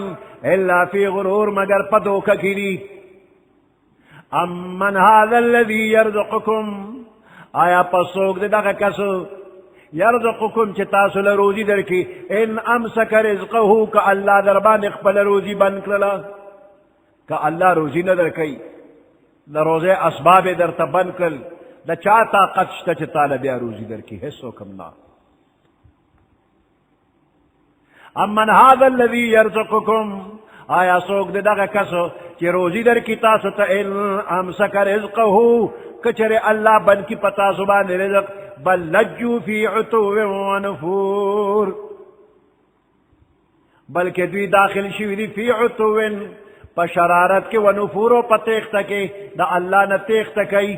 الا فی غرور مگر په دوکه کې دي امن هذا الذي يرزقكم آیا پس څوک دی دغه کس یرزقکم چې تاسو له روزي درکړي ان امسک رزقه که الله در باندې خپل روزي بند کړله که الله روزي نه درکوي د روزې اسباب یې درته بند کړل د چا طاقت شته چې تاله بیا روزي درکړي هېڅوک هم نه امن هذا الذي يرزقكم آیا څوک دی دغه کس چې روزي درکړي تاسو ته ان امسک رزقه که چېرې الله بند کړي په تاسو باندې رزق بل لجوا فی عتو ونفور بلکې دوی داخل شوي دي فی عتو په شرارت کې ونفور او په تیښته کې د الله نه تیښته کوي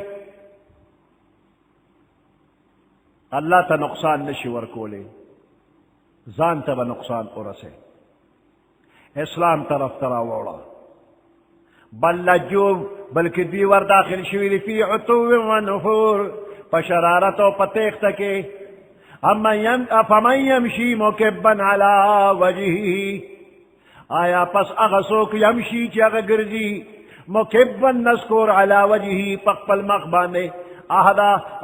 الله ته نقصان نشي ورکولی ځان ته به نقصان ورسوي اسلام طرف ته راوړه بل لجوا بلکې دوی ور داخل شوي دي فی عتو ونفور په شرارت او په تیښته کې افمن یمشي مکبا علی وجهه آیا پس هغه څوک یمشي چې هغه ګرځي مکبا نسکور علی وجهه په خپل مخ باندې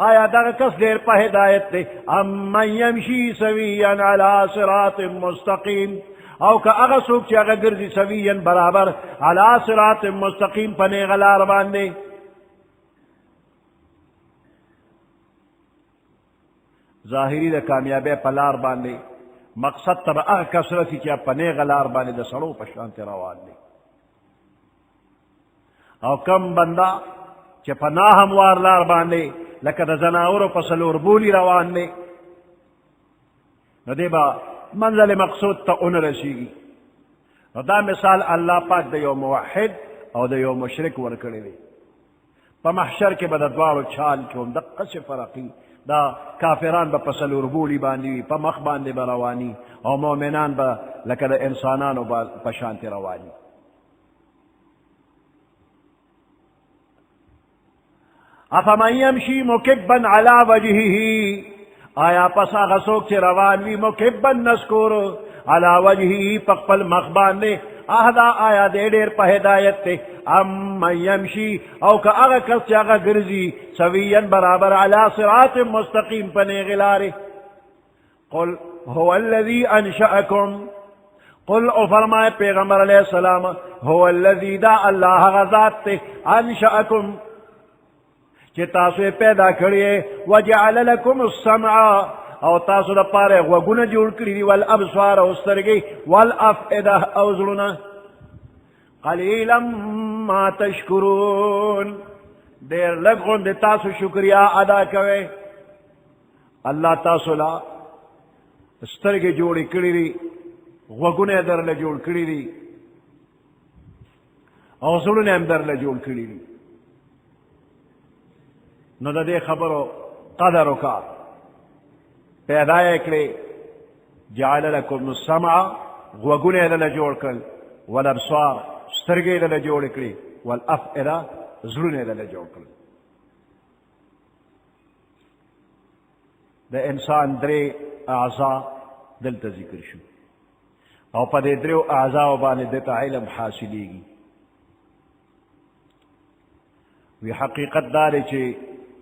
آیا دغه کس ډېر په هدایت دی امن یمشي سویا علی صراط مستقیم او که هغه څوک چې هغه ګرځي سویا برابر علی صراط مستقیم په نیغه لار باندې ظاهری د کامیابی په لار باندې مقصد ته به هغه کس رسي چې په نیغه لار باندې د سړو په شانتې روان دی او کم بنده چې په ناهموار لار باندې لکه د زناورو په څلوربولي روان دی نو دی به منزل مقصود ته ونه رسیږي نو دا مثال الله پاک د یو موحد او د یو مشرک ورکړی دی په محشر کې به د دواړو چال کې هم دقسې فرقي دا کافران به په څلوربولي باندې وي په مخ باندې به رواني او مؤمنان به لکه د انسانانو په شانتې رواني افمن یمشي مکبا علی وجهه آیا پس هغه څوک چې روان وي مکبا نسکور علی وجهه په خپل مخ باندې اهدا آیا دې ډېر په هدایت دی اما یمشي او که هغه کس چې هغه ګرځي سویا برابر علی صراط مستقیم په نیغې لارې قل هو الذي انشأکم قل او فرمائے پیغمبر علیہ السلام هو الذي دا اللہ هغه ذات تے انشأکم چې تاسو پیدا کړی وجعل لكم السمع او تاسو د پاره غوږونه جوړ کړی دي والابصار او سترګې والافئده او زړونه قلیلا ما تشکرون ډېر لږ غوندې تاسو شکریا ادا کوئ الله تاسو لا سترګې جوړې کړي دي غوږونه یې درله جوړ کړي دي او زړونه هم درله جوړ کړي دي نو د دې خبرو قدر وکړه پیدا یې کړې جعل لکم السمع غوږونه یې دله جوړ کړل والابصار سترګې یې دله جوړې کړي والافئده زړونه یې دله جوړ کړل د انسان درې اعضا دلته ذکر شو او په دې دریو اعضاو باندې دته علم حاصلېږي وی حقیقت دا دی چې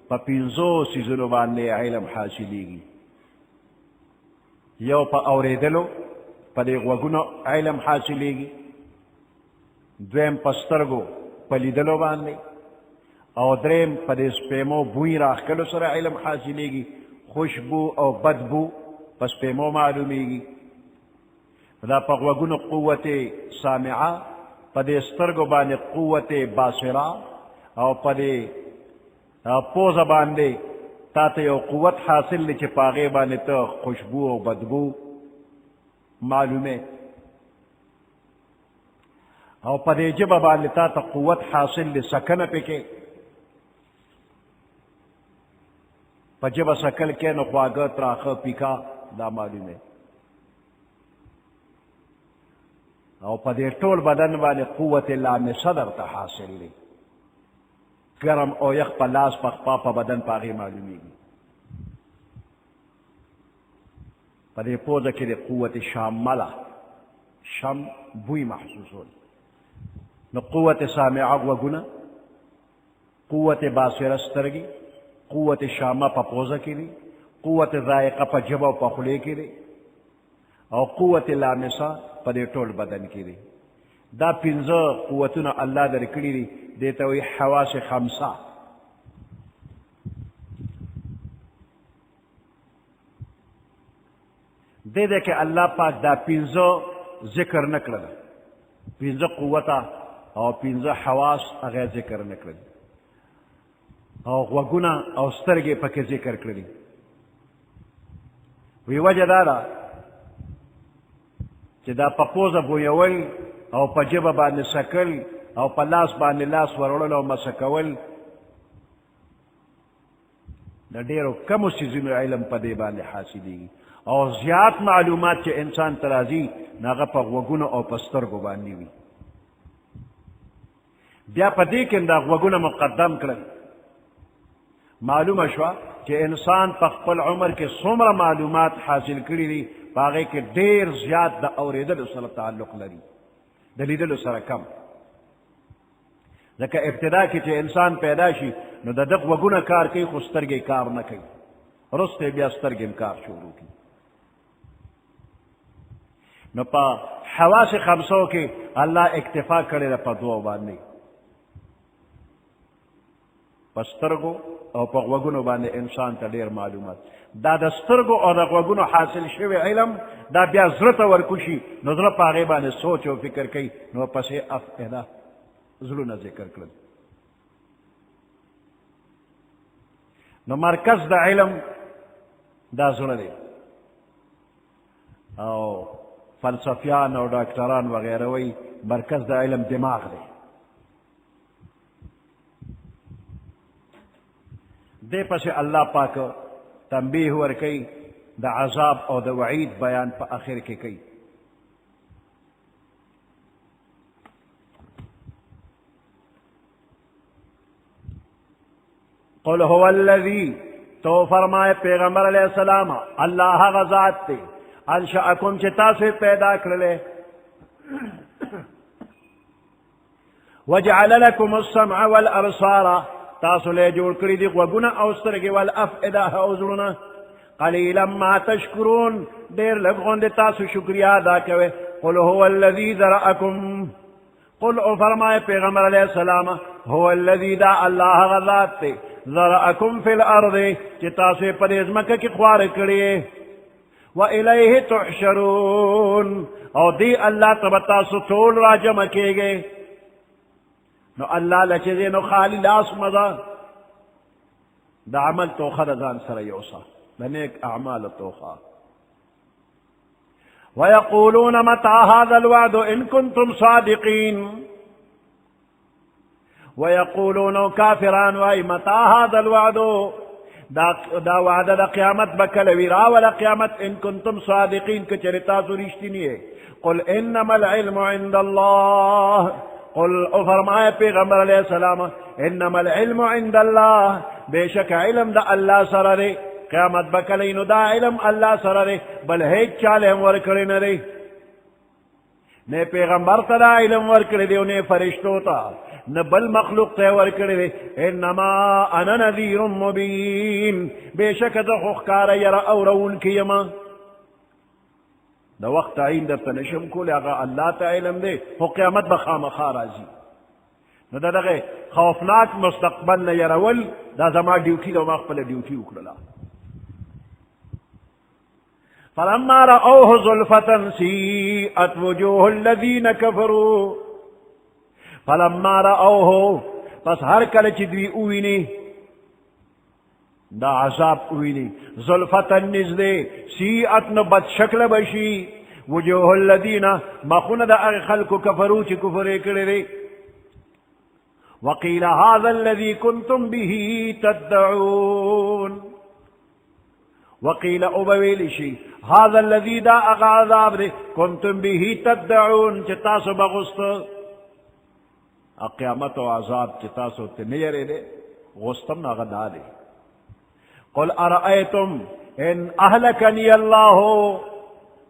په پنځو څیزونو باندې علم حاصلېږي یو په اورېدلو په دې غوږونو علم حاصلېږي دویم په سترګو په لیدلو باندې او دریم په دې سپېمو بوی راښکلو سره علم حاصلېږي خوشبو او بدبو په سپېمو معلومیږي دا په غوږونو قوت سامعه په دې سترګو باندې قوت باصره او په دې پوزه باندې تا ته یو قوت حاصل دی چې په هغې باندې ته خوشبو او بدبو معلومې او په دې ژبه باندې تا ته قوت حاصل دی سکنه پکې په ژبه سکل کې نو خواږه تراخه پیکا دا معلومې او په دې ټول بدن باندې قوت لامسه درته حاصل دی گرم او یخ په لاس په خپا په بدن په هغې معلومیږي په دې پوزه کې د قوت شامله شم بوی محسوسول نو قوت سامعه غوږونه قوت باصره سترګې قوت شامه په پوزه کې دی قوت ذائقه په ژبه او په خولې کې دی او قوت لامسه په دې ټول بدن کې دی دا پنځه قوتونه الله درکړي دي دې ته وایي حواس خمسه دې کې الله پاک دا پنځه ذکر نه کړل پنځه قوته او پنځه حواس هغه ذکر نه کړل او غوږونه او سترګې پکې ذکر کړلي وی وجه دا ده چې دا په پوزه بویول او په ژبه باندې سکل او په لاس باندې لاس وروړل او مسه کول د ډېرو کمو څیزونو علم په دې باندې حاصلېږي او زیات معلومات چې انسان ته راځي نو هغه په غوږونو او په سترګو باندې وي بیا په دې کې دا غوږونه مقدم کړل معلومه شوه چې انسان په خپل عمر کې څومره معلومات حاصل کړي دي په هغې کې ډېر زیات د اورېدلو سره تعلق لري د لیدلو سره کم ځکه ابتدا کې چې انسان پیدا شي نو د ده غوږونه کار کوي خو سترګې کار نه کوي وروسته بیا سترګې هم کار شروع کوي نو په حواس خمسو کې الله اکتفا کړې ده په دوو باندې په سترګو او په غوږونو باندې انسان ته ډېر معلومات دا د سترګو او د غوږونو حاصل شوی علم دا بیا زړه ته ورکوشي نو زړه په هغې باندې سوچ او فکر کوي نو پسې افئده زړونه ذکر کړل نو مرکز د علم دا زړه دی او فلسفیان او ډاکټران وغیره وایي مرکز د علم دماغ دی دې پسې الله پاک تنبیه ورکوي د عذاب او د وعید بیان په آخر کې کوي قل هو الذي تو فرمائے پیغمبر علیہ السلام اللہ هغه ذات تے انشأکم چې تاسو پیدا کړلې وجعل لكم السمع والابصار تاسو له جوړ کړی دي غوږونه او سترګې والافئده او زړونه قلیلا ما تشکرون ډېر لږ غوندې تاسو شکریا ادا کوئ قل هو الذي ذرأکم قل او فرمائے پیغمبر علیہ السلام هو الذي دا اللہ هغه ذات تے ذرأکم فی الارض چې تاسو یې په دې ځمکه کې خواره کړی وإلیه تحشرون او دی الله ته به تاسو ټول راجمع کېږئ نو الله لچې دی نو خالی لاس مزه د عمل توخه د ځان سره یوسه د نیک اعمال توخه ويقولون متى هذا الوعد إن كنتم صادقين ويقولون كافران واي متى هذا الوعد دا وعد دا قیامت بکلوی راول قیامت ان کنتم صادقین کچرتا سرشتنی قل انما العلم عند الله قل او فرمائے پیغمبر علیہ السلام انما العلم عند الله بے شک علم دا اللہ سررے قیامت بکلینو دا علم اللہ سررے بل ہیچ چالے ہم ورکڑی نرے نے پیغمبر تا دا علم ورکڑی دے انہیں فرشتو تا نہ بل مخلوق تے ورکڑی دے انما انا نذیر مبین بے شک دا خخکار یرا اورون کیما دا وقت عین در تنشم کول اگا اللہ تا علم دے خو قیامت بخام خارازی نو دا دغه خوفناک مستقبل نه يرول دا زما ډیوټي دا ما خپل ډیوټي وکړه فلما رأوه زلفة سيئت وجوه الذين كفروا فلما رأوه پس هر کله چې دوی اوویني دا عذاب اوویني زلفة نزدې سيئت نو بد شکل بشي وجوه الذين مخونه د هغه خلکو کفرو چې کفر یې کړی دی وقيل هذا الذي كنتم به تدعون وقيل أبويل شيء هذا الذي دا عذاب كنتم به تدعون چتاسو بغست قیامت و عذاب چتاسو تنیرے دے غستم ناغدا دے قل ارأيتم ان اهلكني الله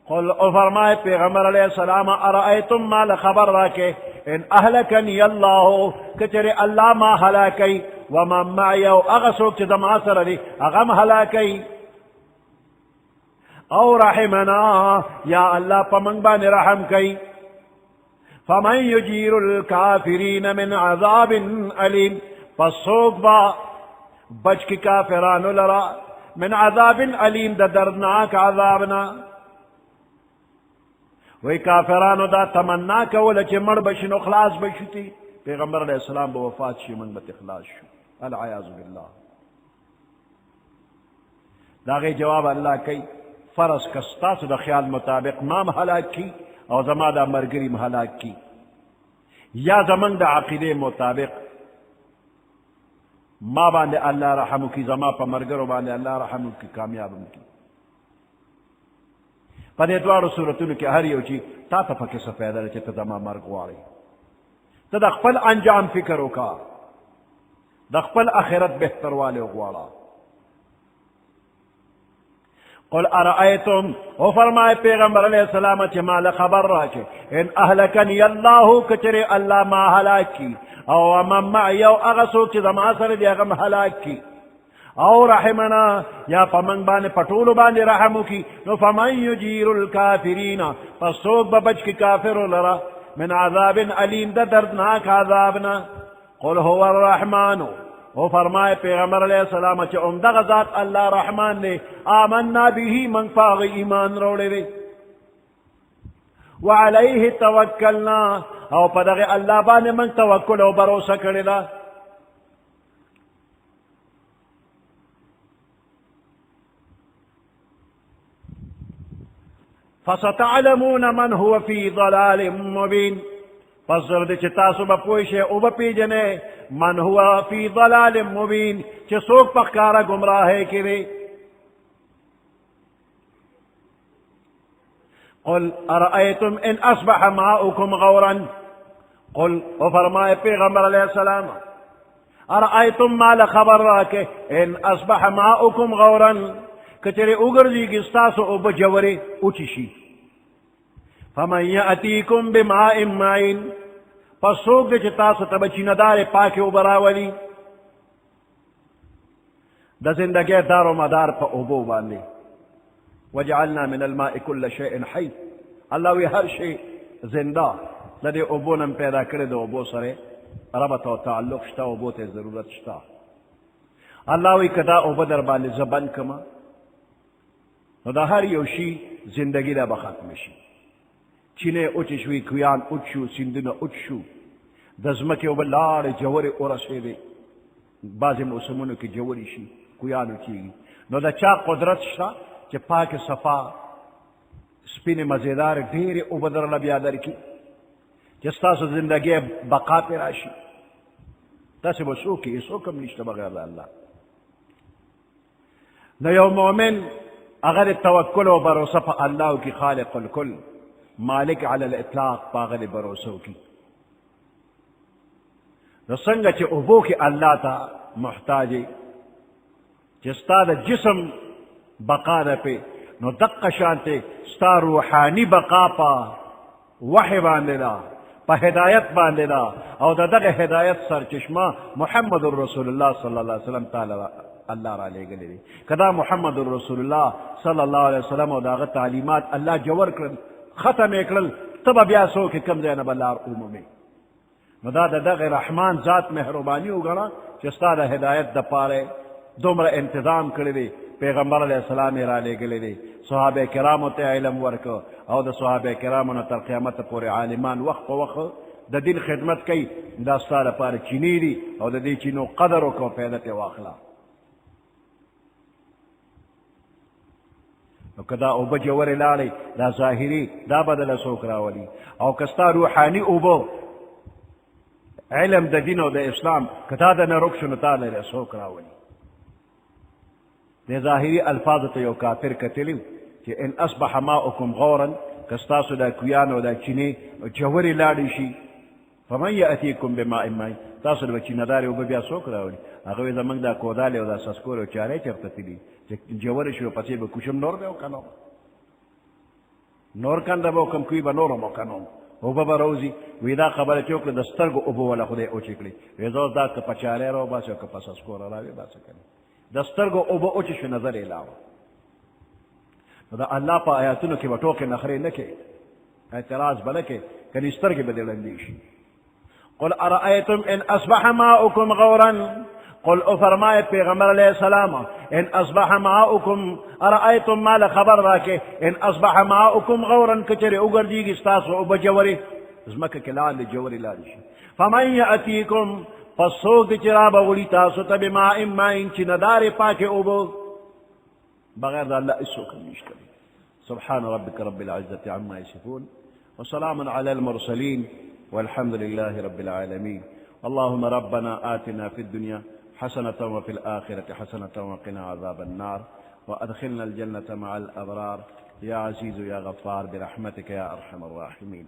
قل فرمائے پیغمبر علیہ السلام ارأيتم ما لخبر راکے ان اهلكني الله کچرے اللہ ما ہلاکی ومن معي او اغسوک چه دم اثر دی اغم ہلاکی او رحمنا یا اللہ پمنگ بان رحم کی فمن يجير الكافرين من عذاب علیم فسوک با بچ کی کافرانو لرا من عذاب علیم دا دردناک عذابنا وی کافرانو دا تمنا کولا چه مر بشنو خلاص بشتی پیغمبر علیہ السلام با وفات شی من بت اخلاص شو العیاذ باللہ داغی جواب اللہ کی فرض کستاس دا خیال مطابق مام ہلاک کی او زما دا مرگریم ہلاک کی یا زمن دا عقیدے مطابق ما باندے اللہ رحمو کی زما پا مرگرو باندے اللہ رحمو کی کامیابم کی پا دے دوارو صورتونو کی ہر یو چی تا تا پا کسا پیدا رچے تا زما مرگ واری تا دا خپل انجام فکرو کا دا خپل آخرت بہتر والے غوارا قل ارأيتم او فرمائے پیغمبر علیہ السلام چما لخبر راکے ان اہلکنی اللہ کچرے اللہ ما ہلاک کی او من معی او اغسوک چیز ما سر دی اغم ہلاک کی او رحمنا یا فمن بانے پٹولو بانے رحمو کی نو فمن یجیر الکافرین فسوک ببچ کی کافر لرا من عذاب علیم دا دردناک عذابنا قل هو الرحمن او فرمائے پیغمبر علیہ السلام چا امدغ ذات اللہ رحمان نے آمنا به من فاغ ایمان روڑے دے وعلیہ توکلنا او پدغ اللہ بانے من توکل او بروسہ کرے دا فستعلمون من هو في ضلال مبين پس زرد چه تاسو با پوشه او با پیجنے من هو في ضلال مبين چه سوک پخکارا گمراہے کرے قل ارأيتم ان اصبح ماؤكم غورا قل او فرمائے پیغمبر علیہ السلام ارأيتم ما لخبر راکے ان اصبح ماؤكم غورا کچرے اگرزی گستاسو او بجورے اچشی فمن یأتیکم بماء معین پس سوک دے چتاسو تبچی ندار پاک او براولی دا زندگی دار و مدار پا اوبو باندے وجعلنا من الماء كل شيء حي اللہ وی ہر شيء زندہ لدے اوبو نم پیدا کرے دے اوبو سرے ربط و تعلق شتا اوبو تے ضرورت شتا اللہ وی کدا اوبو در باندے زبان کما نو دا ہر یوشی زندگی دا بختم شی چینے اچشوی کویان اچشو سندن اچشو دزمکی او بلار جوری اورسے دے بعض موسمونو کی جوری شی کویانو چیگی نو دا چا قدرت شتا چه پاک صفا سپین مزیدار دیر او بدر لبیادر کی جستاسو زندگی بقا پی راشی تاسی بسو کی اسو کم نشتا بغیر اللہ نو یو مومن اگر توکل و بروسہ پا اللہ کی خالق الکل مالک علی الاطلاق پاغل بروسو کی نو سنگا چه ابو کی اللہ تا محتاجی چستا دا جسم بقا دا پہ نو دق شانتے ستا روحانی بقا پا وحی باندے دا پا ہدایت باندے دا او دا دق ہدایت سر چشمہ محمد الرسول اللہ صلی اللہ علیہ وسلم تعالی اللہ را لے گلے دی کدا محمد الرسول اللہ صلی اللہ علیہ وسلم او داغت تعلیمات اللہ جور کرن ختم اکرل تب بیاسو کہ کم زینب اللہ عمومی نو دا دغ رحمان ذات مہربانی ہوگا چستا دا ہدایت دا پارے دومر انتظام کرے دی پیغمبر علیہ السلام را لے گلے دی صحابہ کرامو تے علم ورکو او دا صحابہ کرامو تر قیامت پورے عالمان وقت وقت دا دین خدمت کئی دا ستا پارے چینی دی او دا دی چینو قدرو کو پیدت واخلا نو کدا اوبا جوری لالی دا ظاہری دا بدل سوک راولی او کستا روحانی اوبا علم دا دین و دا اسلام کتا دا نرکشن تالی دا سوک راولی دا ظاہری الفاظ تا یو کافر کتلیو کہ ان اصبح ماؤکم غورا کستاسو دا کویان و دا چینی جوری لالی شی فمن یأتیکم بماء معین تاسو دا چین داری اوبا بیا سوک راولی اگوی زمان دا کودالی و دا سسکور و چاره چرتا تلی جوری شو پسی با کشم نور دے کنو نور کن دا با کم کوئی با نورم کنو اوبا با روزی ویدا خبر چوک دستر گو اوبا والا خودے او چکلی ویدوز دا که پچاره رو باسی و که پس اسکور راوی باسی کنی دستر گو اوبا او چشو نظر علاوه دا اللہ پا آیاتونو کی بطوک نخری نکے اعتراض بلکے کنیستر کی بدلندیشی قل ارأیتم ان اصبح ماؤکم غورا قل او فرمائے پیغمبر علیہ السلام ان اصبح ماؤکم ارأیتم ما لخبر راکے ان اصبح ماؤکم غورا کچر اگر دیگی ستاسو او بجوری ازمکہ کلان دی جوری لادشی فمن یأتیکم فصوک دی چراب اولی تاسو تب مائن مائن چی ندار پاک اوبو بغیر دا اللہ اسو کنیش کری سبحان ربك رب العزة عما يصفون وسلام على المرسلين والحمد لله رب العالمين اللهم ربنا آتنا في الدنيا حسنة وفي الآخرة حسنة وقنا عذاب النار وأدخلنا الجنة مع الأبرار يا عزيز يا غفار برحمتك يا أرحم الراحمين